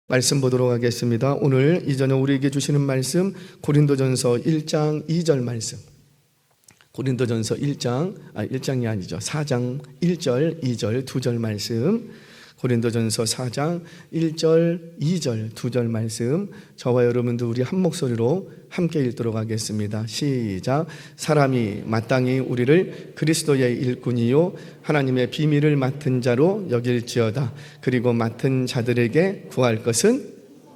말씀 보도록 하겠습니다. 오늘 이전에 우리에게 주시는 말씀 고린도전서 1장 2절 말씀. 고린도전서 1장이 아니죠. 4장 1절, 2절, 2절 말씀. 고린도전서 4장 1절, 2절, 2절 말씀. 저와 여러분도 우리 한 목소리로 함께 읽도록 하겠습니다. 시작. 사람이 마땅히 우리를 그리스도의 일꾼이요 하나님의 비밀을 맡은 자로 여길지어다. 그리고 맡은 자들에게 구할 것은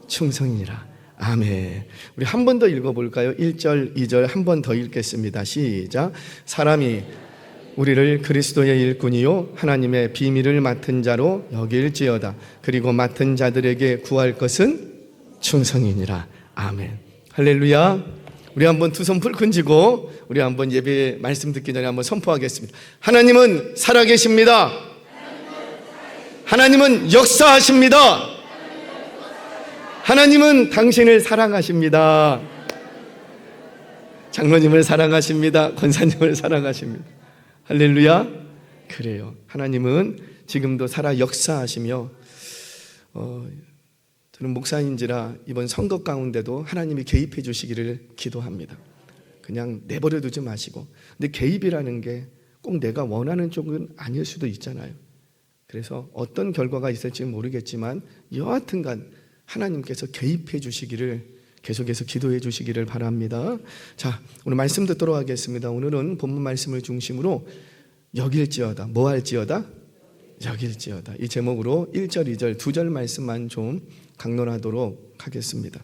충성이니라. 아멘. 우리 한 번 더 읽어볼까요? 1절, 2절 한 번 더 읽겠습니다. 시작. 사람이 우리를 그리스도의 일꾼이요 하나님의 비밀을 맡은 자로 여길지어다. 그리고 맡은 자들에게 구할 것은 충성이니라. 아멘. 할렐루야. 우리 한번 두 손 불끈 쥐고 우리 한번 예배 말씀 듣기 전에 한번 선포하겠습니다. 하나님은 살아계십니다. 하나님은 역사하십니다. 하나님은 당신을 사랑하십니다. 장로님을 사랑하십니다. 권사님을 사랑하십니다. 할렐루야. 그래요. 하나님은 지금도 살아 역사하시며 저는 목사인지라 이번 선거 가운데도 하나님이 개입해 주시기를 기도합니다. 그냥 내버려 두지 마시고. 근데 개입이라는 게 꼭 내가 원하는 쪽은 아닐 수도 있잖아요. 그래서 어떤 결과가 있을지 모르겠지만 여하튼간 하나님께서 개입해 주시기를 계속해서 기도해 주시기를 바랍니다. 자, 오늘 말씀 듣도록 하겠습니다. 오늘은 본문 말씀을 중심으로 여길지어다. 뭐 할지어다? 여길지어다. 이 제목으로 1절, 2절, 2절 말씀만 좀 강론하도록 하겠습니다.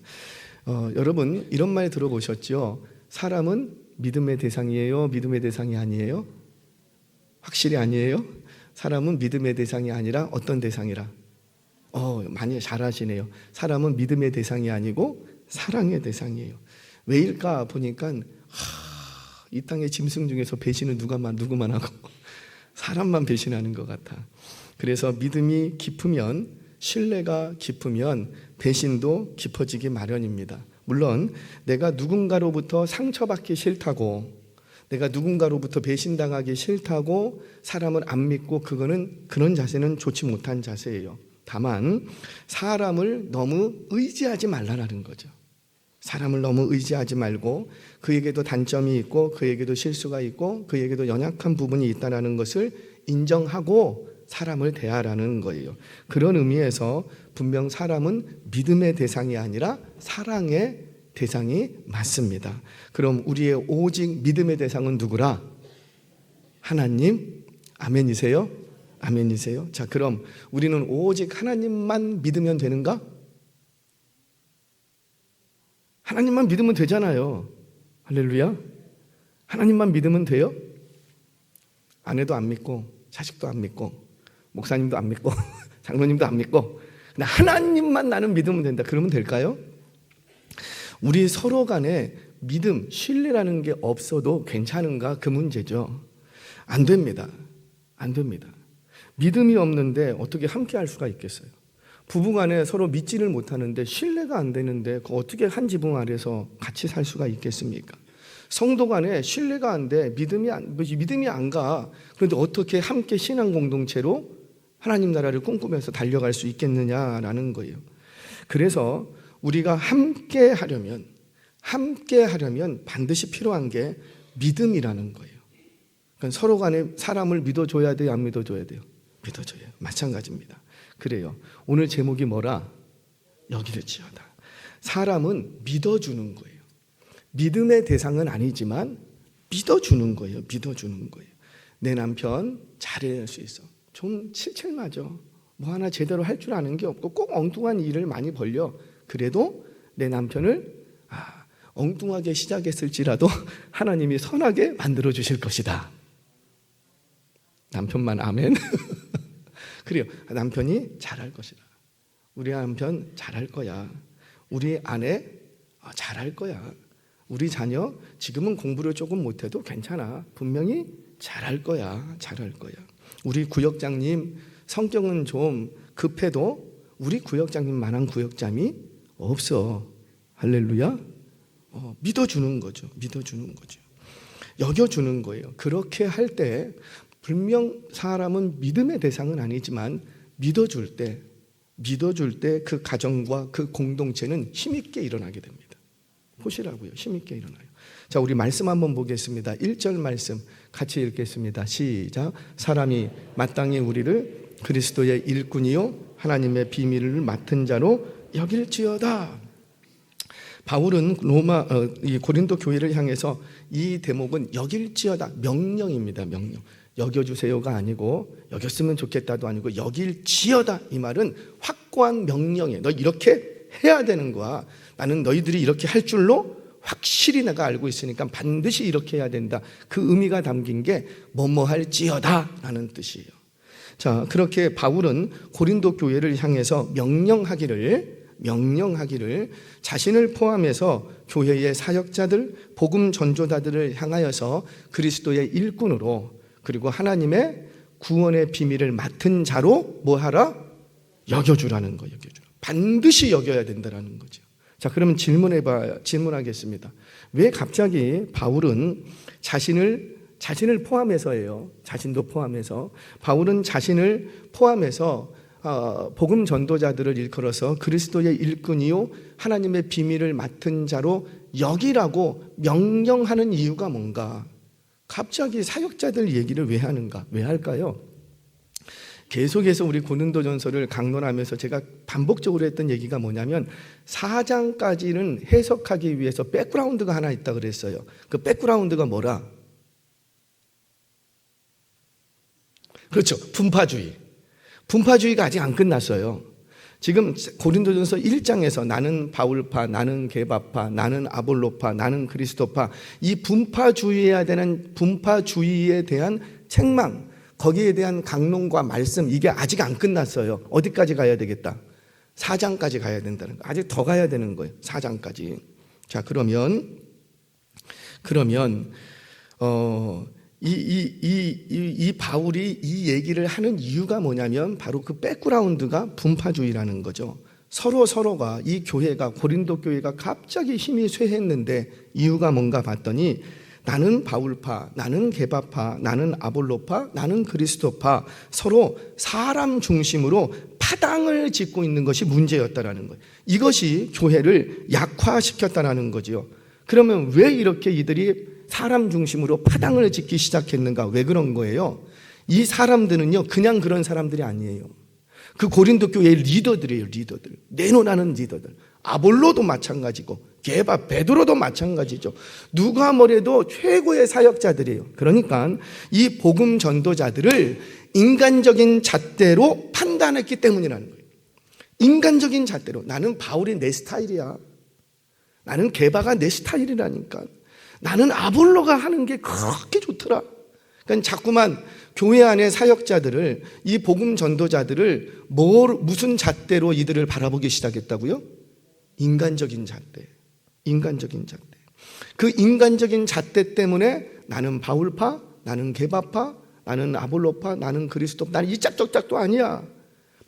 여러분 이런 말 들어보셨죠? 사람은 믿음의 대상이에요? 믿음의 대상이 아니에요? 확실히 아니에요? 사람은 믿음의 대상이 아니라 어떤 대상이라? 많이 잘 아시네요. 사람은 믿음의 대상이 아니고 사랑의 대상이에요. 왜일까 보니까 이 땅의 짐승 중에서 배신은 누구만 하고 사람만 배신하는 것 같아. 그래서 믿음이 깊으면, 신뢰가 깊으면 배신도 깊어지기 마련입니다. 물론 내가 누군가로부터 상처받기 싫다고, 내가 누군가로부터 배신당하기 싫다고 사람을 안 믿고 그런 자세는 좋지 못한 자세예요. 다만 사람을 너무 의지하지 말라는 거죠. 사람을 너무 의지하지 말고 그에게도 단점이 있고 그에게도 실수가 있고 그에게도 연약한 부분이 있다는 것을 인정하고 사람을 대하라는 거예요. 그런 의미에서 분명 사람은 믿음의 대상이 아니라 사랑의 대상이 맞습니다. 그럼 우리의 오직 믿음의 대상은 누구라? 하나님. 아멘이세요? 아멘이세요? 자, 그럼 우리는 오직 하나님만 믿으면 되는가? 하나님만 믿으면 되잖아요. 할렐루야. 하나님만 믿으면 돼요? 아내도 안 믿고 자식도 안 믿고 목사님도 안 믿고 장로님도 안 믿고 그냥 하나님만 나는 믿으면 된다. 그러면 될까요? 우리 서로 간에 믿음, 신뢰라는 게 없어도 괜찮은가? 그 문제죠. 안 됩니다. 안 됩니다. 믿음이 없는데 어떻게 함께 할 수가 있겠어요? 부부간에 서로 믿지를 못하는데 신뢰가 안 되는데 어떻게 한 지붕 아래서 같이 살 수가 있겠습니까? 성도 간에 신뢰가 안 돼, 믿음이 안 가. 그런데 어떻게 함께 신앙 공동체로 하나님 나라를 꿈꾸면서 달려갈 수 있겠느냐라는 거예요. 그래서 우리가 함께 하려면 반드시 필요한 게 믿음이라는 거예요. 그러니까 서로 간에 사람을 믿어줘야 돼요, 안 믿어줘야 돼요? 믿어줘요. 마찬가지입니다. 그래요. 오늘 제목이 뭐라? 여길지어다. 사람은 믿어주는 거예요. 믿음의 대상은 아니지만 믿어주는 거예요. 믿어주는 거예요. 내 남편 잘해낼 수 있어. 좀 칠칠 맞아. 뭐 하나 제대로 할 줄 아는 게 없고 꼭 엉뚱한 일을 많이 벌려. 그래도 내 남편을 엉뚱하게 시작했을지라도 하나님이 선하게 만들어 주실 것이다. 남편만 아멘. 그래요. 남편이 잘할 것이다. 우리 남편 잘할 거야. 우리 아내 잘할 거야. 우리 자녀 지금은 공부를 조금 못해도 괜찮아. 분명히 잘할 거야. 잘할 거야. 우리 구역장님 성격은 좀 급해도 우리 구역장님만한 구역장이 없어. 할렐루야. 믿어주는 거죠. 믿어주는 거죠. 여겨주는 거예요. 그렇게 할 때 분명 사람은 믿음의 대상은 아니지만 믿어줄 때 믿어줄 때 그 가정과 그 공동체는 힘있게 일어나게 됩니다. 보시라고요. 힘있게 일어나요. 자, 우리 말씀 한번 보겠습니다. 1절 말씀 같이 읽겠습니다. 시작. 사람이 마땅히 우리를 그리스도의 일꾼이요 하나님의 비밀을 맡은 자로 여길지어다. 바울은 이 고린도 교회를 향해서 이 대목은 여길지어다, 명령입니다. 명령. 여겨주세요가 아니고 여겼으면 좋겠다도 아니고 여길지어다, 이 말은 확고한 명령이에요. 너 이렇게 해야 되는 거야. 나는 너희들이 이렇게 할 줄로 확실히 내가 알고 있으니까 반드시 이렇게 해야 된다. 그 의미가 담긴 게 뭐뭐 할지어다 라는 뜻이에요. 자, 그렇게 바울은 고린도 교회를 향해서 명령하기를 자신을 포함해서 교회의 사역자들, 복음 전조자들을 향하여서 그리스도의 일꾼으로, 그리고 하나님의 구원의 비밀을 맡은 자로 뭐하라? 여겨주라는 거예요. 여겨주라. 반드시 여겨야 된다는 거죠. 자, 그러면 질문하겠습니다. 왜 갑자기 바울은 자신을 포함해서예요. 자신도 포함해서. 바울은 자신을 포함해서 복음 전도자들을 일컬어서 그리스도의 일꾼이요 하나님의 비밀을 맡은 자로 여기라고 명령하는 이유가 뭔가? 갑자기 사역자들 얘기를 왜 하는가? 왜 할까요? 계속해서 우리 고린도전서를 강론하면서 제가 반복적으로 했던 얘기가 뭐냐면 4장까지는 해석하기 위해서 백그라운드가 하나 있다 그랬어요. 그 백그라운드가 뭐라? 그렇죠. 분파주의가 아직 안 끝났어요. 지금 고린도전서 1장에서 나는 바울파, 나는 게바파, 나는 아볼로파, 나는 그리스도파, 이 분파주의에 대한 책망, 거기에 대한 강론과 말씀, 이게 아직 안 끝났어요. 어디까지 가야 되겠다? 4장까지 가야 된다는 거예요. 아직 더 가야 되는 거예요. 4장까지. 자, 그러면 이 바울이 이 얘기를 하는 이유가 뭐냐면 바로 그 백그라운드가 분파주의라는 거죠. 서로가 이 교회가, 고린도 교회가 갑자기 힘이 쇠했는데 이유가 뭔가 봤더니 나는 바울파, 나는 게바파, 나는 아볼로파, 나는 그리스도파, 서로 사람 중심으로 파당을 짓고 있는 것이 문제였다라는 거예요. 이것이 교회를 약화시켰다라는 거죠. 그러면 왜 이렇게 이들이 사람 중심으로 파당을 짓기 시작했는가? 왜 그런 거예요? 이 사람들은요, 그냥 그런 사람들이 아니에요. 그 고린도 교회의 리더들이에요. 리더들, 내놓으라는 리더들. 아볼로도 마찬가지고 게바, 베드로도 마찬가지죠. 누가 뭐래도 최고의 사역자들이에요. 그러니까 이 복음 전도자들을 인간적인 잣대로 판단했기 때문이라는 거예요. 인간적인 잣대로. 나는 바울이 내 스타일이야. 나는 게바가 내 스타일이라니까. 나는 아볼로가 하는 게 그렇게 좋더라. 그러니까 자꾸만 교회 안의 사역자들을, 이 복음 전도자들을 무슨 잣대로 이들을 바라보기 시작했다고요? 인간적인 잣대. 그 인간적인 잣대 때문에 나는 바울파, 나는 게바파, 나는 아볼로파, 나는 그리스도, 나는 이 짝짝짝도 아니야.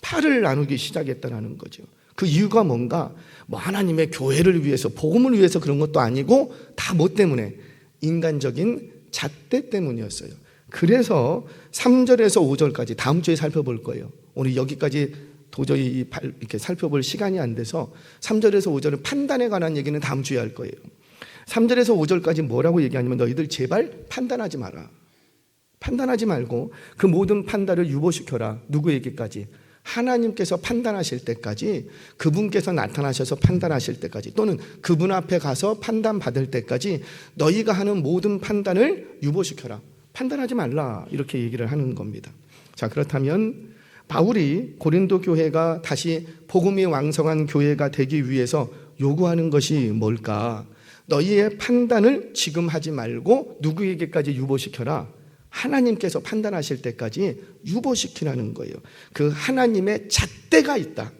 파를 나누기 시작했다는 거죠. 그 이유가 뭔가? 뭐 하나님의 교회를 위해서, 복음을 위해서 그런 것도 아니고 다 뭐 때문에? 인간적인 잣대 때문이었어요. 그래서 3절에서 5절까지 다음 주에 살펴볼 거예요. 오늘 여기까지 도저히 이렇게 살펴볼 시간이 안 돼서 3절에서 5절은 판단에 관한 얘기는 다음 주에 할 거예요. 3절에서 5절까지 뭐라고 얘기하냐면 너희들 제발 판단하지 마라. 판단하지 말고 그 모든 판단을 유보시켜라. 누구에게까지? 하나님께서 판단하실 때까지, 그분께서 나타나셔서 판단하실 때까지, 또는 그분 앞에 가서 판단받을 때까지 너희가 하는 모든 판단을 유보시켜라. 판단하지 말라. 이렇게 얘기를 하는 겁니다. 자, 그렇다면 바울이 고린도 교회가 다시 복음이 왕성한 교회가 되기 위해서 요구하는 것이 뭘까? 너희의 판단을 지금 하지 말고 누구에게까지 유보시켜라? 하나님께서 판단하실 때까지 유보시키라는 거예요. 그 하나님의 잣대가 있다.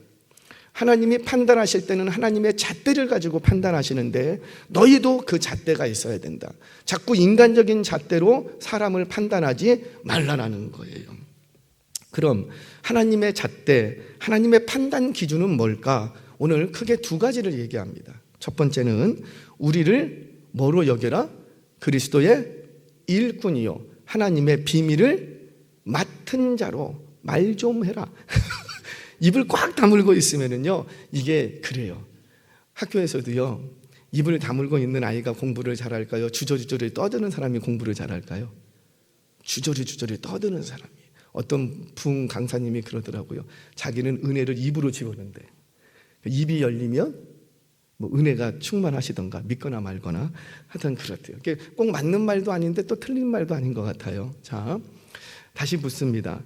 하나님이 판단하실 때는 하나님의 잣대를 가지고 판단하시는데 너희도 그 잣대가 있어야 된다. 자꾸 인간적인 잣대로 사람을 판단하지 말라라는 거예요. 그럼 하나님의 잣대, 하나님의 판단 기준은 뭘까? 오늘 크게 두 가지를 얘기합니다. 첫 번째는 우리를 뭐로 여겨라? 그리스도의 일꾼이요 하나님의 비밀을 맡은 자로. 말 좀 해라. 입을 꽉 다물고 있으면은요, 이게 그래요. 학교에서도요, 입을 다물고 있는 아이가 공부를 잘할까요? 주저리주저리 떠드는 사람이 공부를 잘할까요? 주저리 떠드는 사람이. 어떤 부흥 강사님이 그러더라고요. 자기는 은혜를 입으로 집었는데 입이 열리면 뭐 은혜가 충만하시던가, 믿거나 말거나 하여튼 그렇대요. 꼭 맞는 말도 아닌데 또 틀린 말도 아닌 것 같아요. 자, 다시 묻습니다.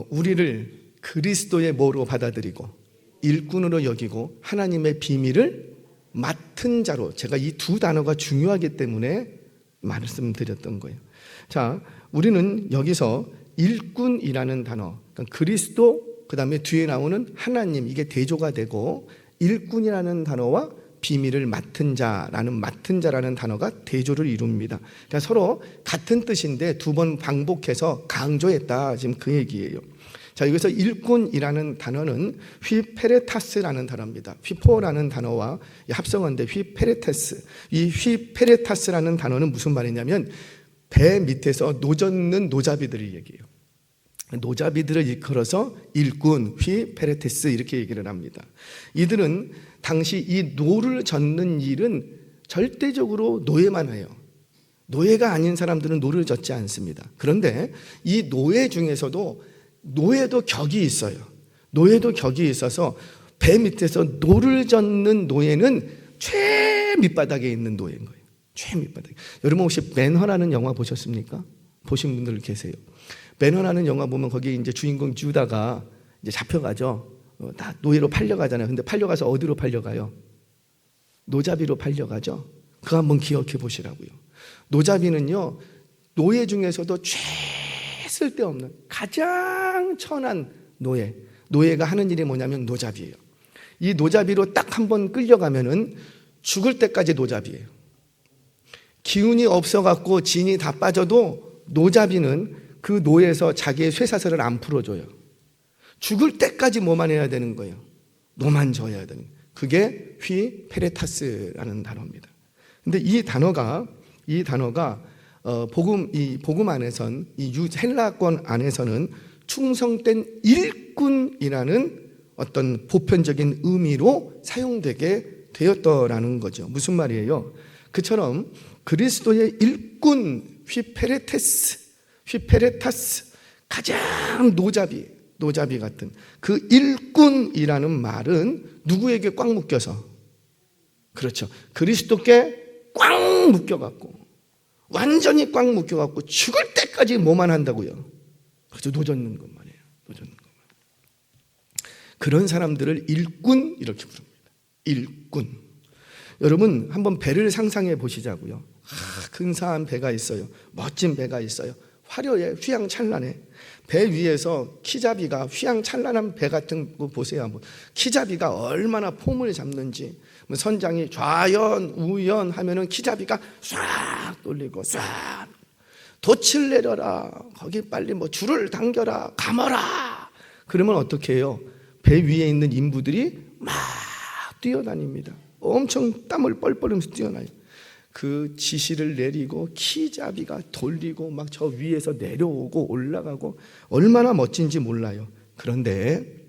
우리를 그리스도의 뭐로 받아들이고 일꾼으로 여기고 하나님의 비밀을 맡은 자로, 제가 이 두 단어가 중요하기 때문에 말씀드렸던 거예요. 자, 우리는 여기서 일꾼이라는 단어, 그러니까 그리스도, 그 다음에 뒤에 나오는 하나님, 이게 대조가 되고, 일꾼이라는 단어와 비밀을 맡은 자라는 단어가 대조를 이룹니다. 그러니까 서로 같은 뜻인데 두 번 반복해서 강조했다, 지금 그 얘기예요. 자, 여기서 일꾼이라는 단어는 휘페레타스라는 단어입니다. 휘포라는 단어와 합성어인데 휘페레타스. 이 휘페레타스라는 단어는 무슨 말이냐면 배 밑에서 노젓는 노자비들을 얘기해요. 노자비들을 일컬어서 일꾼, 휘페레테스 이렇게 얘기를 합니다. 이들은 당시 이 노를 젓는 일은 절대적으로 노예만 해요. 노예가 아닌 사람들은 노를 젓지 않습니다. 그런데 이 노예 중에서도 노예도 격이 있어요. 노예도 격이 있어서 배 밑에서 노를 젓는 노예는 최 밑바닥에 있는 노예인 거예요. 최 밑바닥에. 여러분 혹시 맨허라는 영화 보셨습니까? 보신 분들 계세요. 맨허라는 영화 보면 거기 이제 주인공 유다가 이제 잡혀가죠. 다 노예로 팔려가잖아요. 근데 팔려가서 어디로 팔려가요? 노자비로 팔려가죠. 그거 한번 기억해 보시라고요. 노자비는요, 노예 중에서도 쓸데없는 가장 천한 노예. 노예가 하는 일이 뭐냐면 노자비예요. 이 노자비로 딱 한 번 끌려가면은 죽을 때까지 노자비예요. 기운이 없어갖고 진이 다 빠져도 노자비는 그 노예에서 자기의 쇠사슬을 안 풀어줘요. 죽을 때까지 뭐만 해야 되는 거예요? 노만 져야 되는 거예요. 그게 휘페레타스라는 단어입니다. 근데 이 단어가 복음 안에선, 이 헬라권 안에서는 충성된 일꾼이라는 어떤 보편적인 의미로 사용되게 되었더라는 거죠. 무슨 말이에요? 그처럼 그리스도의 일꾼 휘페레타스, 가장 노자비 같은 그 일꾼이라는 말은 누구에게 꽉 묶여서, 그렇죠, 그리스도께 꽉 묶여갖고, 완전히 꽉 묶여갖고 죽을 때까지 뭐만 한다고요? 그래서 노젓는 것만이에요. 노젓는 것만. 그런 사람들을 일꾼 이렇게 부릅니다. 일꾼. 여러분 한번 배를 상상해 보시자고요. 근사한 배가 있어요. 멋진 배가 있어요. 화려해, 휘황찬란해. 배 위에서 키잡이가, 휘황찬란한 배 같은 거 보세요. 한번. 키잡이가 얼마나 폼을 잡는지. 선장이 좌연 우연 하면은 키잡이가 싹 돌리고 싹, 돛을 내려라, 거기 빨리 뭐 줄을 당겨라, 감아라. 그러면 어떻게 해요? 배 위에 있는 인부들이 막 뛰어다닙니다. 엄청 땀을 뻘뻘 흘리면서 뛰어나요. 그 지시를 내리고 키잡이가 돌리고 막 저 위에서 내려오고 올라가고 얼마나 멋진지 몰라요. 그런데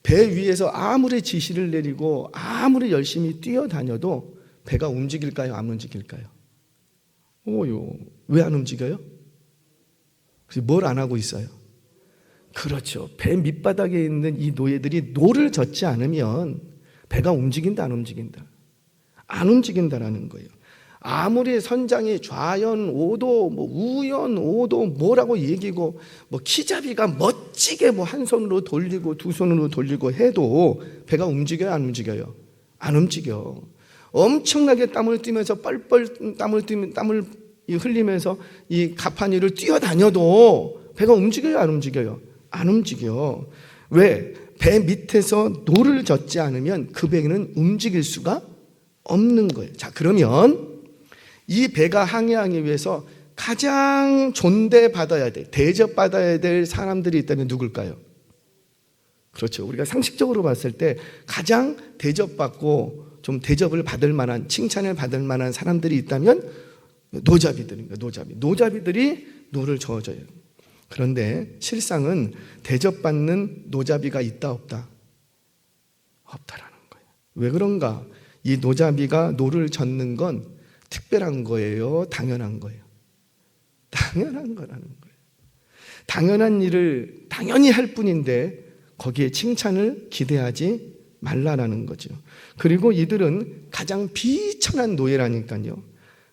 배 위에서 아무리 지시를 내리고 아무리 열심히 뛰어다녀도 배가 움직일까요? 안 움직일까요? 왜 안 움직여요? 뭘 안 하고 있어요? 그렇죠. 배 밑바닥에 있는 이 노예들이 노를 젓지 않으면 배가 움직인다, 안 움직인다? 안 움직인다라는 거예요. 아무리 선장이 좌연 5도, 뭐 우연 5도 뭐라고 얘기고, 뭐 키잡이가 멋지게 뭐 한 손으로 돌리고 두 손으로 돌리고 해도 배가 움직여요, 안 움직여요? 안 움직여. 엄청나게 땀을 뛰면서 뻘뻘 땀을 흘리면서 이 가판 위를 뛰어다녀도 배가 움직여요, 안 움직여요? 안 움직여. 왜? 배 밑에서 노를 젓지 않으면 그 배는 움직일 수가 없는 거예요. 자, 그러면 이 배가 항해하기 위해서 가장 존대받아야 돼, 대접받아야 될 사람들이 있다면 누굴까요? 그렇죠. 우리가 상식적으로 봤을 때 가장 대접받고 좀 대접을 받을 만한, 칭찬을 받을 만한 사람들이 있다면 노자비들입니다. 노자비들이 노를 저어줘요. 그런데 실상은 대접받는 노자비가 있다 없다? 없다라는 거예요. 왜 그런가? 이 노자비가 노를 젓는 건 특별한 거예요? 당연한 거예요? 당연한 거라는 거예요. 당연한 일을 당연히 할 뿐인데 거기에 칭찬을 기대하지 말라라는 거죠. 그리고 이들은 가장 비천한 노예라니까요.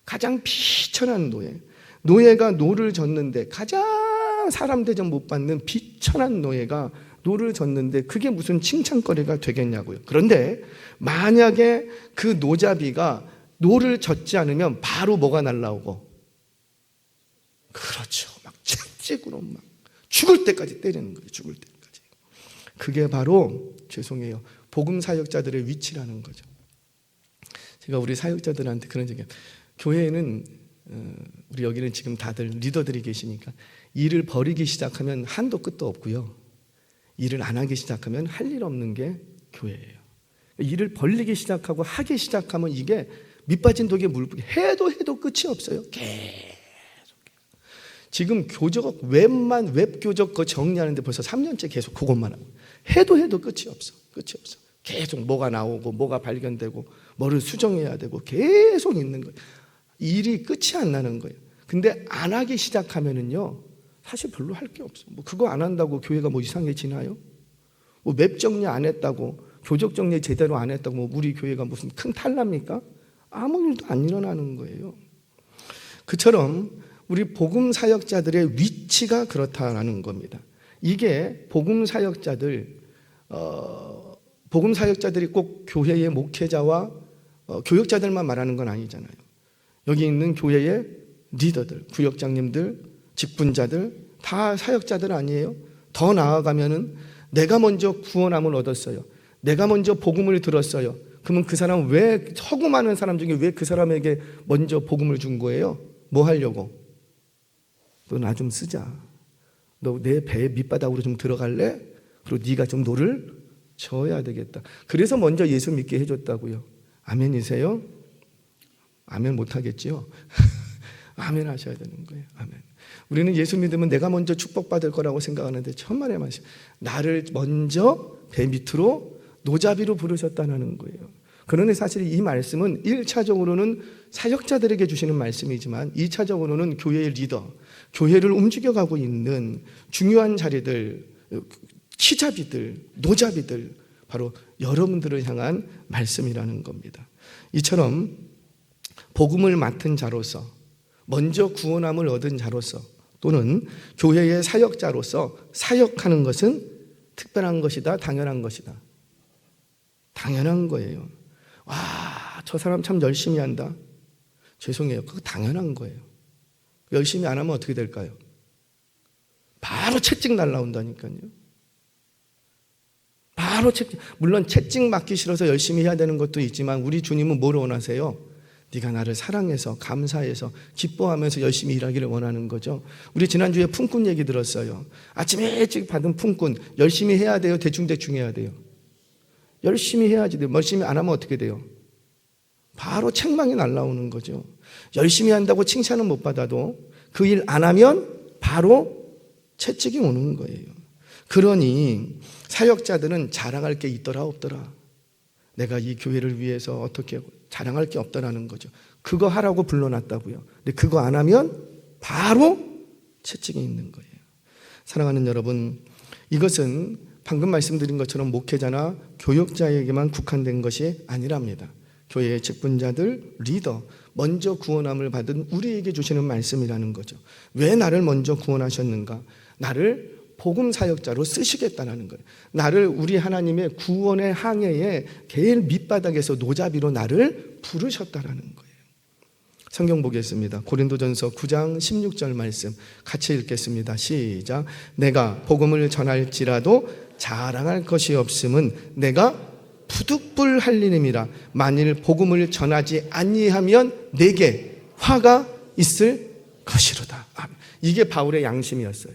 가장 비천한 노예. 노예가 노를 젓는데 가장 사람 대접 못 받는 비천한 노예가 노를 젓는데 그게 무슨 칭찬거리가 되겠냐고요. 그런데 만약에 그 노자비가 노를 젓지 않으면 바로 뭐가 날라오고, 그렇죠, 막 채찍으로 막 죽을 때까지 때리는 거예요. 죽을 때까지. 그게 바로 죄송해요, 복음 사역자들의 위치라는 거죠. 제가 우리 사역자들한테 그런 얘기해요. 교회에는 우리 여기는 지금 다들 리더들이 계시니까 일을 버리기 시작하면 한도 끝도 없고요, 일을 안 하기 시작하면 할 일 없는 게 교회예요. 일을 벌리기 시작하고 하기 시작하면 이게 밑빠진 독에 물 부기, 해도 끝이 없어요. 계속. 지금 교적 웹 교적 거 정리하는데 벌써 3년째 계속 그것만 하고, 해도 끝이 없어. 끝이 없어. 계속 뭐가 나오고 뭐가 발견되고 뭐를 수정해야 되고 계속 있는 거예요. 일이 끝이 안 나는 거예요. 근데 안 하기 시작하면은요, 사실 별로 할 게 없어. 뭐 그거 안 한다고 교회가 뭐 이상해지나요? 뭐 웹 정리 안 했다고, 교적 정리 제대로 안 했다고 뭐 우리 교회가 무슨 큰 탈납니까? 아무 일도 안 일어나는 거예요. 그처럼 우리 복음 사역자들의 위치가 그렇다라는 겁니다. 이게 복음 사역자들이 꼭 교회의 목회자와 교역자들만 말하는 건 아니잖아요. 여기 있는 교회의 리더들, 구역장님들, 직분자들 다 사역자들 아니에요? 더 나아가면은 내가 먼저 구원함을 얻었어요. 내가 먼저 복음을 들었어요. 그러면 그 사람 왜, 서구 많은 사람 중에 왜 그 사람에게 먼저 복음을 준 거예요? 뭐 하려고? 너 나 좀 쓰자. 너 내 배 밑바닥으로 좀 들어갈래? 그리고 네가 좀 노를 져야 되겠다. 그래서 먼저 예수 믿게 해줬다고요. 아멘이세요? 아멘 못하겠지요? 아멘 하셔야 되는 거예요. 아멘. 우리는 예수 믿으면 내가 먼저 축복받을 거라고 생각하는데 천만의 말씀. 나를 먼저 배 밑으로 노자비로 부르셨다는 거예요. 그러니 사실 이 말씀은 1차적으로는 사역자들에게 주시는 말씀이지만 2차적으로는 교회의 리더, 교회를 움직여가고 있는 중요한 자리들, 키자비들, 노자비들, 바로 여러분들을 향한 말씀이라는 겁니다. 이처럼 복음을 맡은 자로서, 먼저 구원함을 얻은 자로서, 또는 교회의 사역자로서 사역하는 것은 특별한 것이다, 당연한 것이다? 당연한 거예요. 와, 저 사람 참 열심히 한다. 죄송해요, 그거 당연한 거예요. 열심히 안 하면 어떻게 될까요? 바로 채찍 날라온다니까요. 바로 채찍. 물론 채찍 맞기 싫어서 열심히 해야 되는 것도 있지만 우리 주님은 뭘 원하세요? 네가 나를 사랑해서 감사해서 기뻐하면서 열심히 일하기를 원하는 거죠. 우리 지난주에 품꾼 얘기 들었어요. 아침에 일찍 받은 품꾼, 열심히 해야 돼요? 대충 해야 돼요? 열심히 해야지 돼요. 열심히 안 하면 어떻게 돼요? 바로 책망이 날라오는 거죠. 열심히 한다고 칭찬은 못 받아도 그 일 안 하면 바로 채찍이 오는 거예요. 그러니 사역자들은 자랑할 게 있더라 없더라? 내가 이 교회를 위해서 어떻게 자랑할 게 없더라는 거죠. 그거 하라고 불러놨다고요. 근데 그거 안 하면 바로 채찍이 있는 거예요. 사랑하는 여러분, 이것은 방금 말씀드린 것처럼 목회자나 교역자에게만 국한된 것이 아니랍니다. 교회의 직분자들, 리더, 먼저 구원함을 받은 우리에게 주시는 말씀이라는 거죠. 왜 나를 먼저 구원하셨는가? 나를 복음 사역자로 쓰시겠다는 거예요. 나를 우리 하나님의 구원의 항해에 제일 밑바닥에서 노자비로 나를 부르셨다는 거예요. 성경 보겠습니다. 고린도전서 9장 16절 말씀 같이 읽겠습니다. 시작. 내가 복음을 전할지라도 자랑할 것이 없음은 내가 부득불할림이라. 만일 복음을 전하지 아니하면 내게 화가 있을 것이로다. 이게 바울의 양심이었어요.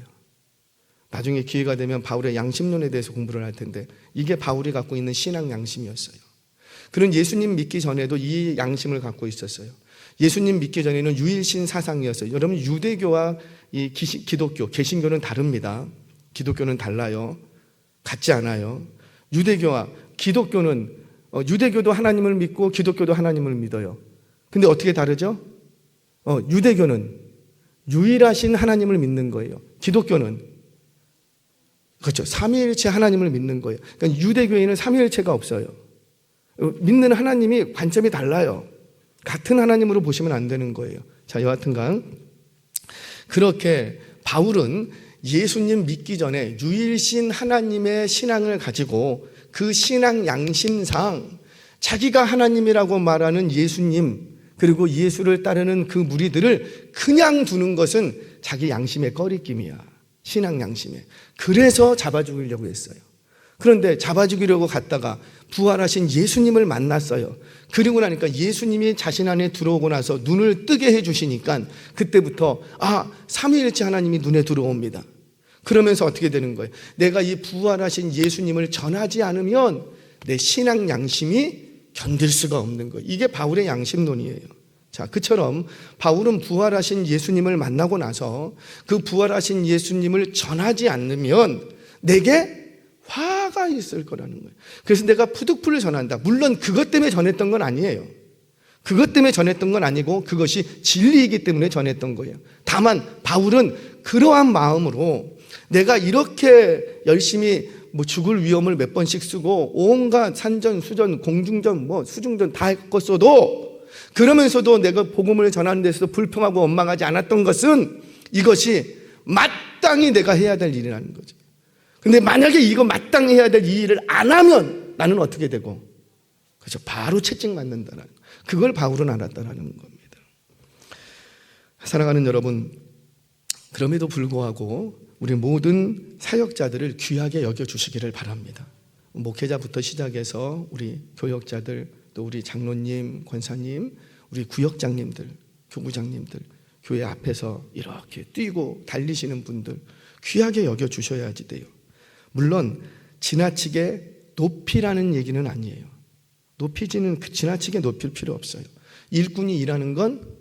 나중에 기회가 되면 바울의 양심론에 대해서 공부를 할 텐데 이게 바울이 갖고 있는 신앙 양심이었어요. 그는 예수님 믿기 전에도 이 양심을 갖고 있었어요. 예수님 믿기 전에는 유일신 사상이었어요. 여러분, 유대교와 이 기독교, 개신교는 다릅니다. 기독교는 달라요. 같지 않아요. 유대교와 기독교는 유대교도 하나님을 믿고 기독교도 하나님을 믿어요. 근데 어떻게 다르죠? 유대교는 유일하신 하나님을 믿는 거예요. 기독교는 그렇죠. 삼위일체 하나님을 믿는 거예요. 그러니까 유대교에는 삼위일체가 없어요. 믿는 하나님이 관점이 달라요. 같은 하나님으로 보시면 안 되는 거예요. 자, 여하튼간 그렇게 바울은 예수님 믿기 전에 유일신 하나님의 신앙을 가지고 그 신앙 양심상 자기가 하나님이라고 말하는 예수님 그리고 예수를 따르는 그 무리들을 그냥 두는 것은 자기 양심의 꺼리낌이야. 신앙 양심에. 그래서 잡아 죽이려고 했어요. 그런데 잡아 죽이려고 갔다가 부활하신 예수님을 만났어요. 그리고 나니까 예수님이 자신 안에 들어오고 나서 눈을 뜨게 해주시니까 그때부터 삼위일체 하나님이 눈에 들어옵니다. 그러면서 어떻게 되는 거예요? 내가 이 부활하신 예수님을 전하지 않으면 내 신앙 양심이 견딜 수가 없는 거예요. 이게 바울의 양심론이에요. 자, 그처럼 바울은 부활하신 예수님을 만나고 나서 그 부활하신 예수님을 전하지 않으면 내게 화가 있을 거라는 거예요. 그래서 내가 푸득풀을 전한다. 물론 그것 때문에 전했던 건 아니에요. 그것 때문에 전했던 건 아니고 그것이 진리이기 때문에 전했던 거예요. 다만 바울은 그러한 마음으로 내가 이렇게 열심히 죽을 위험을 몇 번씩 쓰고 온갖 산전, 수전, 공중전, 수중전 다 했었어도 그러면서도 내가 복음을 전하는 데서 불평하고 원망하지 않았던 것은 이것이 마땅히 내가 해야 될 일이라는 거죠. 근데 만약에 이거 마땅히 해야 될 이 일을 안 하면 나는 어떻게 되고? 그렇죠. 바로 채찍맞는다는 그걸 바울은 알았다라는 겁니다. 사랑하는 여러분, 그럼에도 불구하고 우리 모든 사역자들을 귀하게 여겨주시기를 바랍니다. 목회자부터 시작해서 우리 교역자들, 또 우리 장로님, 권사님, 우리 구역장님들, 교구장님들, 교회 앞에서 이렇게 뛰고 달리시는 분들 귀하게 여겨주셔야지 돼요. 물론 지나치게 높이라는 얘기는 아니에요. 높이지는 지나치게 높일 필요 없어요. 일꾼이 일하는 건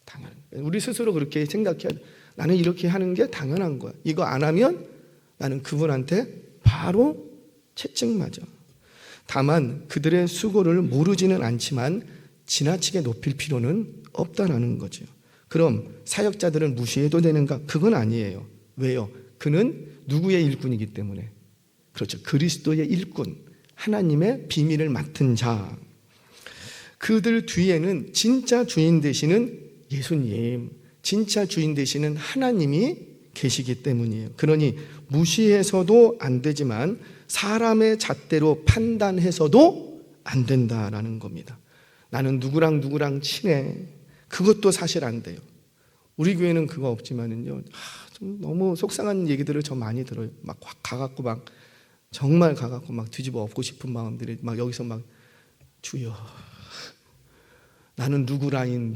당연한 거예요. 우리 스스로 그렇게 생각해야 돼. 나는 이렇게 하는 게 당연한 거야. 이거 안 하면 나는 그분한테 바로 채찍 맞아. 다만 그들의 수고를 모르지는 않지만 지나치게 높일 필요는 없다라는 거죠. 그럼 사역자들은 무시해도 되는가? 그건 아니에요. 왜요? 그는 누구의 일꾼이기 때문에. 그렇죠. 그리스도의 일꾼, 하나님의 비밀을 맡은 자. 그들 뒤에는 진짜 주인 되시는 예수님, 진짜 주인 되시는 하나님이 계시기 때문이에요. 그러니 무시해서도 안 되지만 사람의 잣대로 판단해서도 안 된다라는 겁니다. 나는 누구랑 친해. 그것도 사실 안 돼요. 우리 교회는 그거 없지만은요. 좀 너무 속상한 얘기들을 저 많이 들어요. 막 가갖고 막 정말 가갖고 막 뒤집어 엎고 싶은 마음들이 막 여기서 막 주여. 나는 누구 라인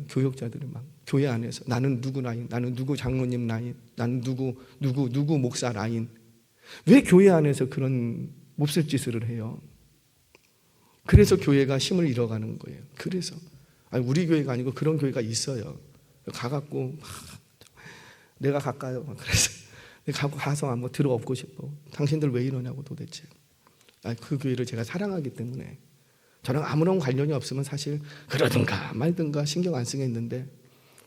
교역자들이 막 교회 안에서 나는 누구 라인, 나는 누구 장로님 라인, 나는 누구 목사 라인. 왜 교회 안에서 그런 몹쓸 짓을 해요? 그래서 교회가 힘을 잃어가는 거예요. 그래서 우리 교회가 아니고 그런 교회가 있어요. 가갖고 내가 갈까요? 그래서 가서 한번 들어엎고 싶어. 당신들 왜 이러냐고 도대체. 그 교회를 제가 사랑하기 때문에. 저랑 아무런 관련이 없으면 사실 그러든가 말든가 신경 안 쓰겠는데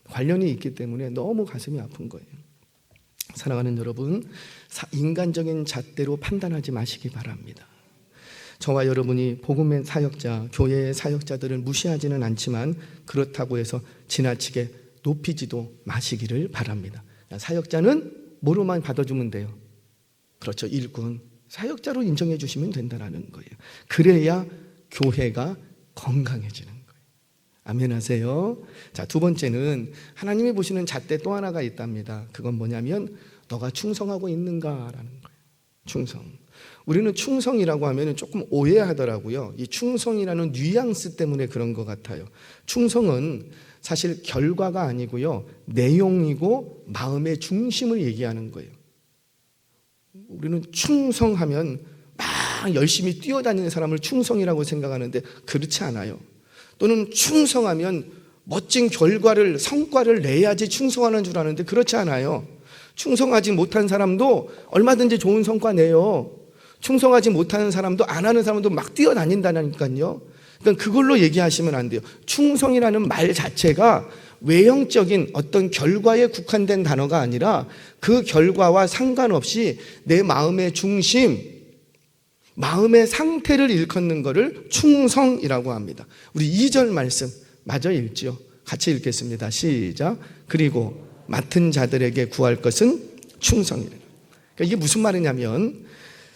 관련이 있기 때문에 너무 가슴이 아픈 거예요. 사랑하는 여러분, 인간적인 잣대로 판단하지 마시기 바랍니다. 저와 여러분이 복음의 사역자, 교회의 사역자들을 무시하지는 않지만 그렇다고 해서 지나치게 높이지도 마시기를 바랍니다. 사역자는 뭐로만 받아주면 돼요? 그렇죠. 일꾼. 사역자로 인정해 주시면 된다는 거예요. 그래야 교회가 건강해지는 거예요. 아멘 하세요. 자, 두 번째는 하나님이 보시는 잣대 또 하나가 있답니다. 그건 뭐냐면 너가 충성하고 있는가라는 거예요. 충성. 우리는 충성이라고 하면 조금 오해하더라고요. 이 충성이라는 뉘앙스 때문에 그런 것 같아요. 충성은 사실 결과가 아니고요. 내용이고 마음의 중심을 얘기하는 거예요. 우리는 충성하면 막 열심히 뛰어다니는 사람을 충성이라고 생각하는데 그렇지 않아요. 또는 충성하면 멋진 결과를, 성과를 내야지 충성하는 줄 아는데 그렇지 않아요. 충성하지 못한 사람도 얼마든지 좋은 성과 내요. 충성하지 못하는 사람도, 안 하는 사람도 막 뛰어다닌다니까요. 그러니까 그걸로 얘기하시면 안 돼요. 충성이라는 말 자체가 외형적인 어떤 결과에 국한된 단어가 아니라 그 결과와 상관없이 내 마음의 중심, 마음의 상태를 일컫는 것을 충성이라고 합니다. 우리 2절 말씀 마저 읽지요. 같이 읽겠습니다. 시작. 그리고 맡은 자들에게 구할 것은 충성이라. 그러니까 이게 무슨 말이냐면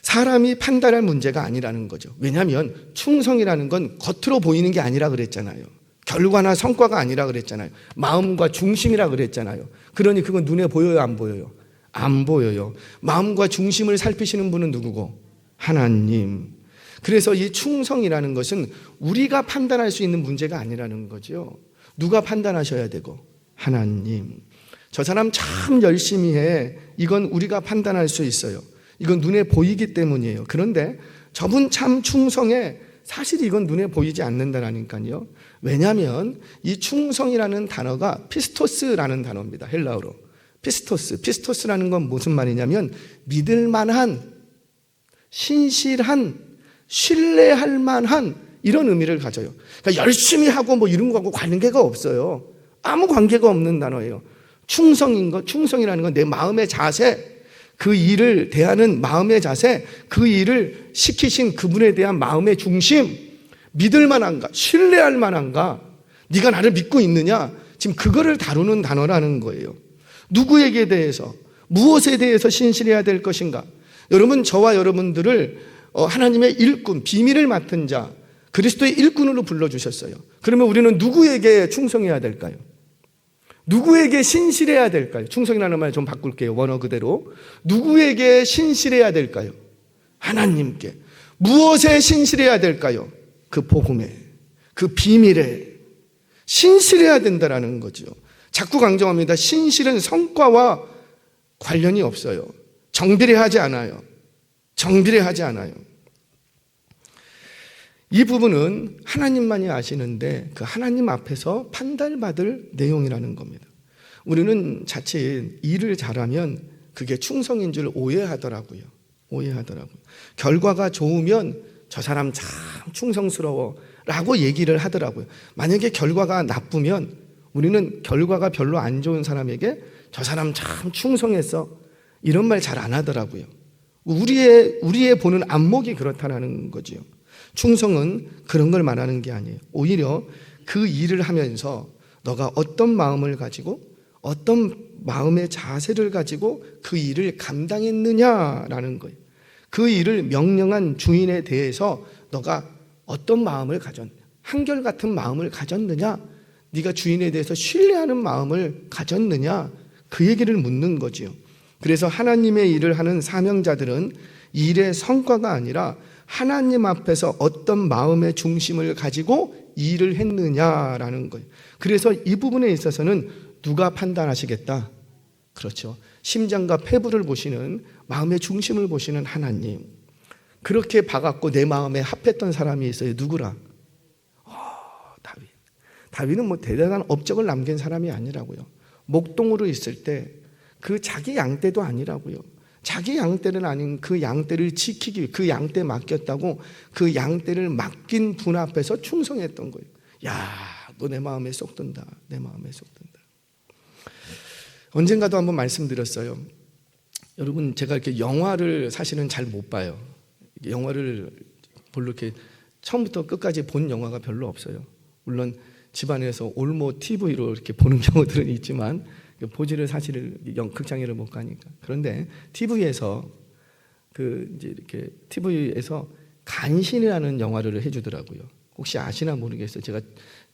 사람이 판단할 문제가 아니라는 거죠. 왜냐하면 충성이라는 건 겉으로 보이는 게 아니라 그랬잖아요. 결과나 성과가 아니라 그랬잖아요. 마음과 중심이라 그랬잖아요. 그러니 그건 눈에 보여요, 안 보여요? 안 보여요. 마음과 중심을 살피시는 분은 누구고? 하나님. 그래서 이 충성이라는 것은 우리가 판단할 수 있는 문제가 아니라는 거죠. 누가 판단하셔야 되고? 하나님. 저 사람 참 열심히 해. 이건 우리가 판단할 수 있어요. 이건 눈에 보이기 때문이에요. 그런데 저분 참 충성해. 사실 이건 눈에 보이지 않는다라니까요. 왜냐하면 이 충성이라는 단어가 피스토스라는 단어입니다. 헬라어로. 피스토스. 피스토스라는 건 무슨 말이냐면 믿을 만한, 신실한, 신뢰할 만한 이런 의미를 가져요. 그러니까 열심히 하고 뭐 이런 거하고 관계가 없어요. 아무 관계가 없는 단어예요. 충성이라는 건 내 마음의 자세, 그 일을 대하는 마음의 자세, 그 일을 시키신 그분에 대한 마음의 중심, 믿을 만한가, 신뢰할 만한가, 네가 나를 믿고 있느냐, 지금 그거를 다루는 단어라는 거예요. 누구에게 대해서, 무엇에 대해서 신실해야 될 것인가. 여러분, 저와 여러분들을 하나님의 일꾼, 비밀을 맡은 자, 그리스도의 일꾼으로 불러주셨어요. 그러면 우리는 누구에게 충성해야 될까요? 누구에게 신실해야 될까요? 충성이라는 말 좀 바꿀게요. 원어 그대로. 누구에게 신실해야 될까요? 하나님께. 무엇에 신실해야 될까요? 그 복음에, 그 비밀에 신실해야 된다는 거죠. 자꾸 강조합니다. 신실은 성과와 관련이 없어요. 정비례하지 않아요. 정비례하지 않아요. 이 부분은 하나님만이 아시는데 그 하나님 앞에서 판단받을 내용이라는 겁니다. 우리는 자칫 일을 잘하면 그게 충성인 줄 오해하더라고요. 결과가 좋으면 저 사람 참 충성스러워 라고 얘기를 하더라고요. 만약에 결과가 나쁘면 우리는 결과가 별로 안 좋은 사람에게 저 사람 참 충성했어 이런 말 잘 안 하더라고요. 우리의 보는 안목이 그렇다는 거지요. 충성은 그런 걸 말하는 게 아니에요. 오히려 그 일을 하면서 너가 어떤 마음을 가지고 어떤 마음의 자세를 가지고 그 일을 감당했느냐라는 거예요. 그 일을 명령한 주인에 대해서 너가 어떤 마음을 가졌느냐, 한결같은 마음을 가졌느냐, 네가 주인에 대해서 신뢰하는 마음을 가졌느냐, 그 얘기를 묻는 거지요. 그래서 하나님의 일을 하는 사명자들은 일의 성과가 아니라 하나님 앞에서 어떤 마음의 중심을 가지고 일을 했느냐라는 거예요. 그래서 이 부분에 있어서는 누가 판단하시겠다? 그렇죠. 심장과 폐부를 보시는, 마음의 중심을 보시는 하나님. 그렇게 봐갖고 내 마음에 합했던 사람이 있어요. 누구라? 다윗. 다윗은 뭐 대단한 업적을 남긴 사람이 아니라고요. 목동으로 있을 때 그 자기 양떼도 아니라고요. 자기 양떼는 아닌 그 양떼를 지키기 위해 그 양떼 맡겼다고 그 양떼를 맡긴 분 앞에서 충성했던 거예요. 야, 너 내 마음에 쏙 든다. 내 마음에 쏙 든다. 언젠가도 한번 말씀드렸어요. 여러분, 제가 이렇게 영화를 사실은 잘 못 봐요. 영화를 별로 이렇게 처음부터 끝까지 본 영화가 별로 없어요. 물론 집안에서 올모 TV로 이렇게 보는 경우들은 있지만 보지를 사실 극장에를 못 가니까. 그런데 TV에서 이제 이렇게 TV에서 간신이라는 영화를 해주더라고요. 혹시 아시나 모르겠어요. 제가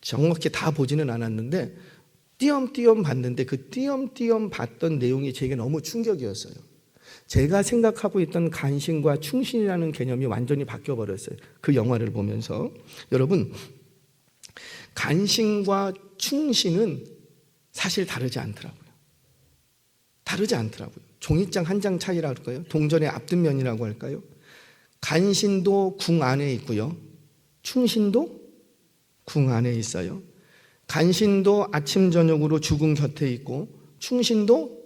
정확히 다 보지는 않았는데 띄엄띄엄 봤는데 그 띄엄띄엄 봤던 내용이 제게 너무 충격이었어요. 제가 생각하고 있던 간신과 충신이라는 개념이 완전히 바뀌어 버렸어요. 그 영화를 보면서. 여러분, 간신과 충신은 사실 다르지 않더라고요. 종이장 한 장 차이라고 할까요? 동전의 앞뒷면이라고 할까요? 간신도 궁 안에 있고요. 충신도 궁 안에 있어요. 간신도 아침 저녁으로 죽은 곁에 있고 충신도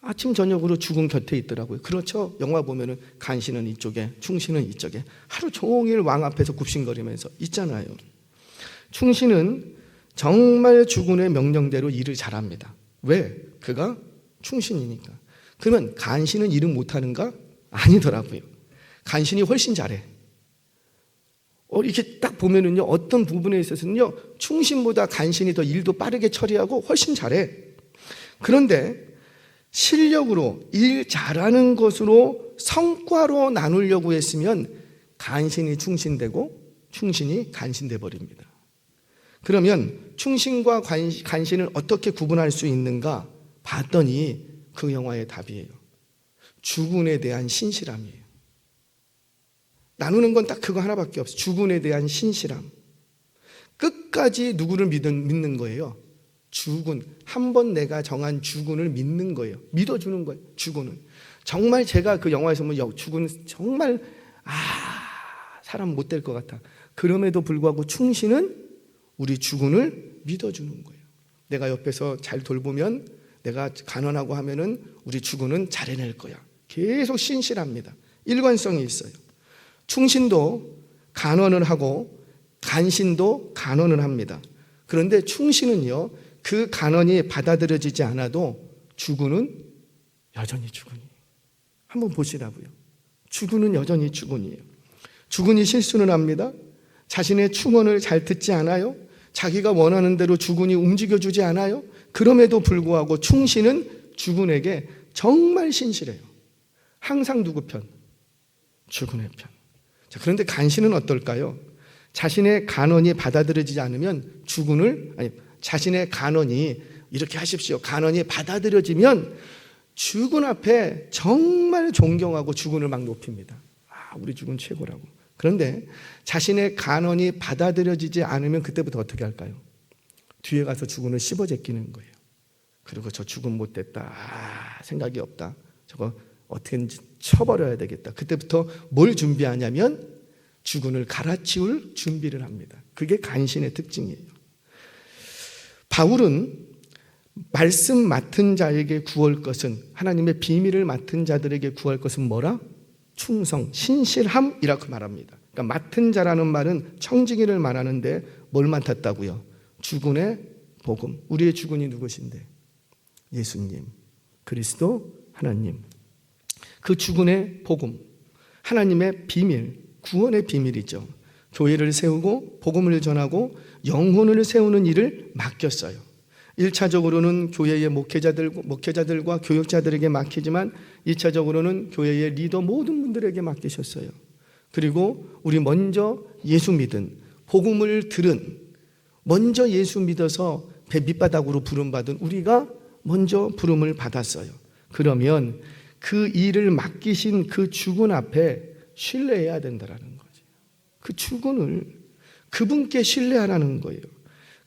아침 저녁으로 죽은 곁에 있더라고요. 그렇죠? 영화 보면은 간신은 이쪽에, 충신은 이쪽에 하루 종일 왕 앞에서 굽신거리면서 있잖아요. 충신은 정말 주군의 명령대로 일을 잘합니다. 왜? 그가 충신이니까. 그러면 간신은 일을 못하는가? 아니더라고요. 간신이 훨씬 잘해. 이렇게 딱 보면은요, 어떤 부분에 있어서는요, 충신보다 간신이 더 일도 빠르게 처리하고 훨씬 잘해. 그런데 실력으로 일 잘하는 것으로 성과로 나누려고 했으면 간신이 충신되고 충신이 간신돼 버립니다. 그러면 충신과 간신을 어떻게 구분할 수 있는가 봤더니 그 영화의 답이에요. 주군에 대한 신실함이에요. 나누는 건 딱 그거 하나밖에 없어요. 주군에 대한 신실함. 끝까지 누구를 믿는 거예요? 주군. 한 번 내가 정한 주군을 믿는 거예요. 믿어주는 거예요. 주군은. 정말 제가 그 영화에서 보면 주군 정말 사람 못 될 것 같아. 그럼에도 불구하고 충신은 우리 주군을 믿어주는 거예요. 내가 옆에서 잘 돌보면, 내가 간언하고 하면은 우리 주군은 잘해낼 거야. 계속 신실합니다. 일관성이 있어요. 충신도 간언을 하고 간신도 간언을 합니다. 그런데 충신은요, 그 간언이 받아들여지지 않아도 주군은 여전히 주군이에요. 한번 보시라고요. 주군은 여전히 주군이에요. 주군이 실수는 합니다. 자신의 충언을 잘 듣지 않아요. 자기가 원하는 대로 주군이 움직여주지 않아요. 그럼에도 불구하고 충신은 주군에게 정말 신실해요. 항상 누구 편? 주군의 편. 자, 그런데 간신은 어떨까요? 자신의 간언이 받아들여지지 않으면 자신의 간언이 이렇게 하십시오. 간언이 받아들여지면 주군 앞에 정말 존경하고 주군을 막 높입니다. 우리 주군 최고라고. 그런데 자신의 간언이 받아들여지지 않으면 그때부터 어떻게 할까요? 뒤에 가서 주군을 씹어 제끼는 거예요. 그리고 저 주군 못됐다. 생각이 없다. 저거 어떻게든지 쳐버려야 되겠다. 그때부터 뭘 준비하냐면 주군을 갈아치울 준비를 합니다. 그게 간신의 특징이에요. 바울은 말씀 맡은 자에게 구할 것은, 하나님의 비밀을 맡은 자들에게 구할 것은 뭐라? 충성, 신실함이라고 말합니다. 그러니까 맡은 자라는 말은 청지기를 말하는데 뭘 맡았다고요? 주군의 복음. 우리의 주군이 누구신데? 예수님, 그리스도 하나님. 그 주군의 복음, 하나님의 비밀, 구원의 비밀이죠. 교회를 세우고 복음을 전하고 영혼을 세우는 일을 맡겼어요. 1차적으로는 교회의 목회자들과 교육자들에게 맡기지만 2차적으로는 교회의 리더 모든 분들에게 맡기셨어요. 그리고 우리 먼저 예수 믿은, 복음을 들은, 먼저 예수 믿어서 배 밑바닥으로 부름받은 우리가 먼저 부름을 받았어요. 그러면 그 일을 맡기신 그 주군 앞에 신뢰해야 된다는 거죠. 그 주군을, 그분께 신뢰하라는 거예요.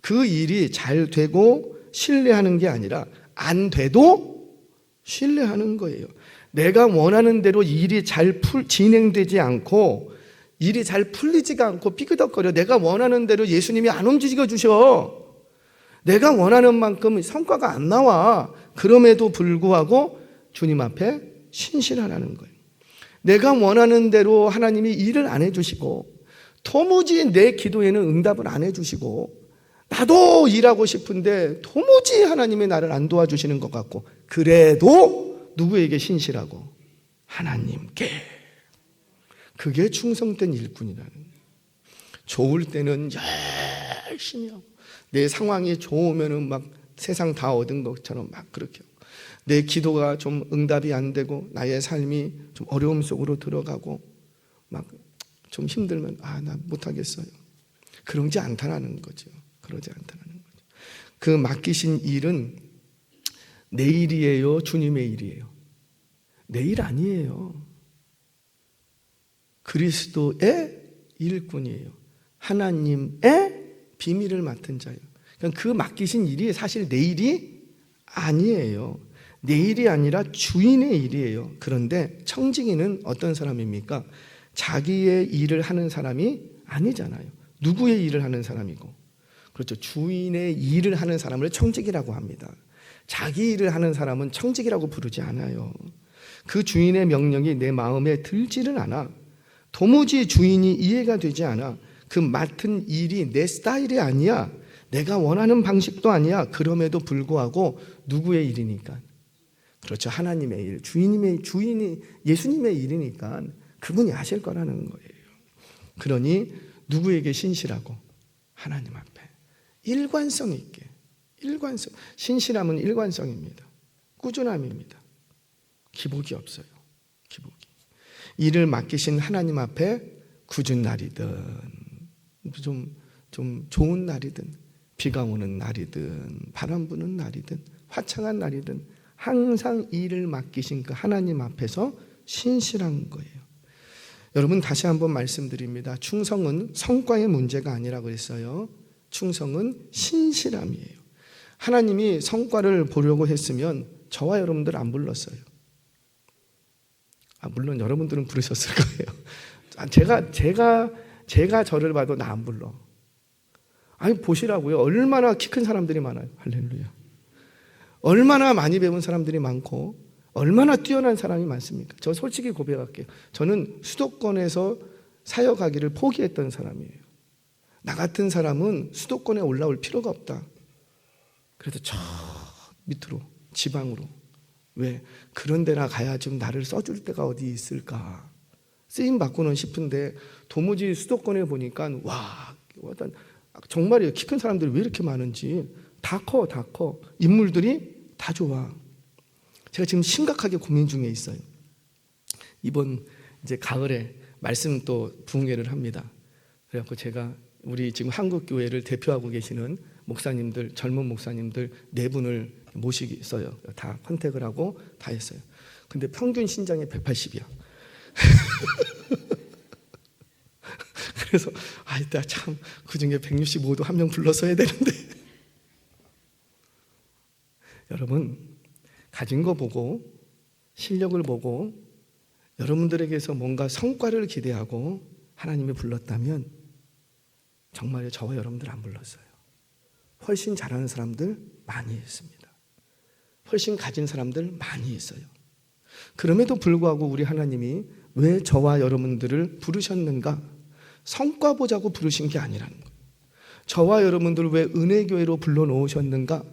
그 일이 잘 되고 신뢰하는 게 아니라 안 돼도 신뢰하는 거예요. 내가 원하는 대로 일이 잘 진행되지 않고 일이 잘 풀리지가 않고 삐그덕거려. 내가 원하는 대로 예수님이 안 움직여 주셔. 내가 원하는 만큼 성과가 안 나와. 그럼에도 불구하고 주님 앞에 신실하라는 거예요. 내가 원하는 대로 하나님이 일을 안 해주시고 도무지 내 기도에는 응답을 안 해주시고 나도 일하고 싶은데 도무지 하나님이 나를 안 도와주시는 것 같고, 그래도 누구에게 신실하고? 하나님께. 그게 충성된 일꾼이라는 거예요. 좋을 때는 열심히 하고, 내 상황이 좋으면은 막 세상 다 얻은 것처럼 막 그렇게 하고, 내 기도가 좀 응답이 안 되고 나의 삶이 좀 어려움 속으로 들어가고 막 좀 힘들면 나 못하겠어요. 그러지 않다라는 거죠. 그러지 않다는 거죠. 그 맡기신 일은 내 일이에요? 주님의 일이에요? 내 일 아니에요. 그리스도의 일꾼이에요. 하나님의 비밀을 맡은 자예요. 그러니까 그 맡기신 일이 사실 내 일이 아니에요. 내 일이 아니라 주인의 일이에요. 그런데 청지기는 어떤 사람입니까? 자기의 일을 하는 사람이 아니잖아요. 누구의 일을 하는 사람이고, 그렇죠. 주인의 일을 하는 사람을 청직이라고 합니다. 자기 일을 하는 사람은 청직이라고 부르지 않아요. 그 주인의 명령이 내 마음에 들지를 않아. 도무지 주인이 이해가 되지 않아. 그 맡은 일이 내 스타일이 아니야. 내가 원하는 방식도 아니야. 그럼에도 불구하고 누구의 일이니까? 그렇죠. 하나님의 일, 주인이 예수님의 일이니까 그분이 하실 거라는 거예요. 그러니 누구에게 신실하고? 하나님 앞에 일관성 있게. 신실함은 일관성입니다. 꾸준함입니다. 기복이 없어요. 기복이. 일을 맡기신 하나님 앞에 굳은 날이든 좀 좋은 날이든 비가 오는 날이든 바람 부는 날이든 화창한 날이든 항상 일을 맡기신 그 하나님 앞에서 신실한 거예요. 여러분, 다시 한번 말씀드립니다. 충성은 성과의 문제가 아니라고 했어요. 충성은 신실함이에요. 하나님이 성과를 보려고 했으면 저와 여러분들 안 불렀어요. 물론 여러분들은 부르셨을 거예요. 제가 저를 봐도 나 안 불러. 아니, 보시라고요. 얼마나 키 큰 사람들이 많아요. 할렐루야. 얼마나 많이 배운 사람들이 많고 얼마나 뛰어난 사람이 많습니까? 저 솔직히 고백할게요. 저는 수도권에서 사역하기를 포기했던 사람이에요. 나 같은 사람은 수도권에 올라올 필요가 없다. 그래서 저 밑으로 지방으로. 왜? 그런 데나 가야 좀 나를 써줄 데가 어디 있을까? 쓰임 받고는 싶은데 도무지 수도권에 보니까 와, 정말이에요. 키 큰 사람들이 왜 이렇게 많은지. 다 커. 인물들이 다 좋아. 제가 지금 심각하게 고민 중에 있어요. 이번 이제 가을에 말씀 또 부흥회를 합니다. 그래갖고 제가 우리 지금 한국 교회를 대표하고 계시는 목사님들, 젊은 목사님들 4분을 모시겠어요. 다 컨택을 하고 다 했어요. 근데 평균 신장이 180이야. 그래서 이따 참 그중에 165도 한 명 불러서 해야 되는데. 여러분, 가진 거 보고 실력을 보고 여러분들에게서 뭔가 성과를 기대하고 하나님이 불렀다면 정말 저와 여러분들 안 불렀어요. 훨씬 잘하는 사람들 많이 있습니다. 훨씬 가진 사람들 많이 있어요. 그럼에도 불구하고 우리 하나님이 왜 저와 여러분들을 부르셨는가? 성과 보자고 부르신 게 아니라는 거예요. 저와 여러분들을 왜 은혜교회로 불러놓으셨는가?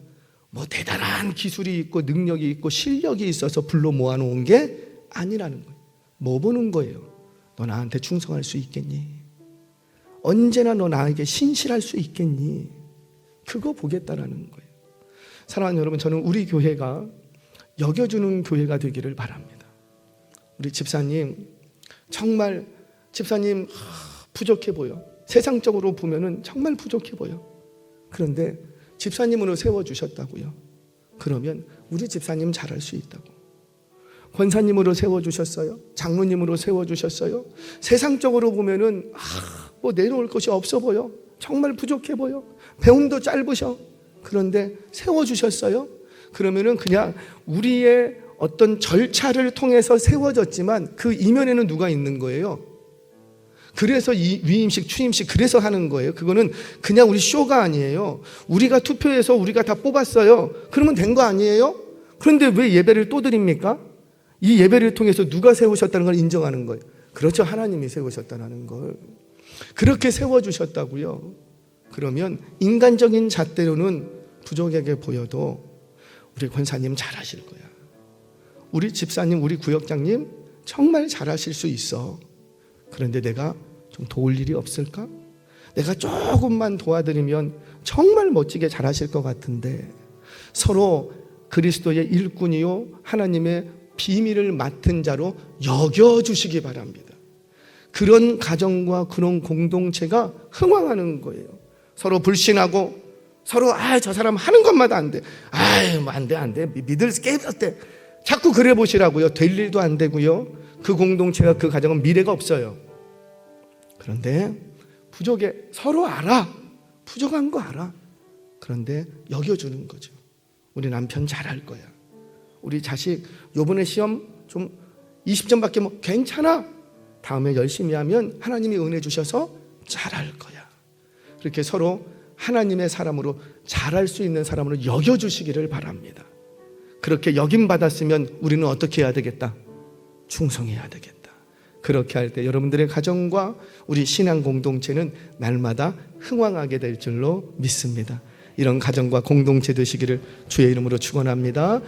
뭐 대단한 기술이 있고 능력이 있고 실력이 있어서 불러 모아놓은 게 아니라는 거예요. 뭐 보는 거예요? 너 나한테 충성할 수 있겠니? 언제나 너 나에게 신실할 수 있겠니? 그거 보겠다라는 거예요. 사랑하는 여러분, 저는 우리 교회가 여겨주는 교회가 되기를 바랍니다. 우리 집사님, 정말 집사님 부족해 보여. 세상적으로 보면은 정말 부족해 보여. 그런데 집사님으로 세워주셨다고요. 그러면 우리 집사님 잘할 수 있다고. 권사님으로 세워주셨어요. 장로님으로 세워주셨어요. 세상적으로 보면은 뭐 내놓을 것이 없어 보여. 정말 부족해 보여. 배움도 짧으셔. 그런데 세워주셨어요. 그러면은 그냥 우리의 어떤 절차를 통해서 세워졌지만 그 이면에는 누가 있는 거예요? 그래서 이 위임식, 추임식 그래서 하는 거예요. 그거는 그냥 우리 쇼가 아니에요. 우리가 투표해서 우리가 다 뽑았어요. 그러면 된 거 아니에요? 그런데 왜 예배를 또 드립니까? 이 예배를 통해서 누가 세우셨다는 걸 인정하는 거예요. 그렇죠. 하나님이 세우셨다는 걸. 그렇게 세워주셨다고요. 그러면 인간적인 잣대로는 부족하게 보여도 우리 권사님 잘하실 거야. 우리 집사님, 우리 구역장님 정말 잘하실 수 있어. 그런데 내가 좀 도울 일이 없을까? 내가 조금만 도와드리면 정말 멋지게 잘하실 것 같은데 서로 그리스도의 일꾼이요 하나님의 비밀을 맡은 자로 여겨주시기 바랍니다. 그런 가정과 그런 공동체가 흥왕하는 거예요. 서로 불신하고 서로 저 사람 하는 것마다 안 돼. 뭐 안 돼. 믿을 게 없대. 자꾸 그래 보시라고요. 될 일도 안 되고요. 그 공동체가 그 가정은 미래가 없어요. 그런데 부족해. 서로 알아. 부족한 거 알아. 그런데 여겨주는 거죠. 우리 남편 잘할 거야. 우리 자식 요번에 시험 좀 20점밖에 뭐 괜찮아. 다음에 열심히 하면 하나님이 은혜 주셔서 잘할 거야. 그렇게 서로 하나님의 사람으로 자랄 수 있는 사람으로 여겨주시기를 바랍니다. 그렇게 여김받았으면 우리는 어떻게 해야 되겠다? 충성해야 되겠다. 그렇게 할 때 여러분들의 가정과 우리 신앙 공동체는 날마다 흥왕하게 될 줄로 믿습니다. 이런 가정과 공동체 되시기를 주의 이름으로 축원합니다.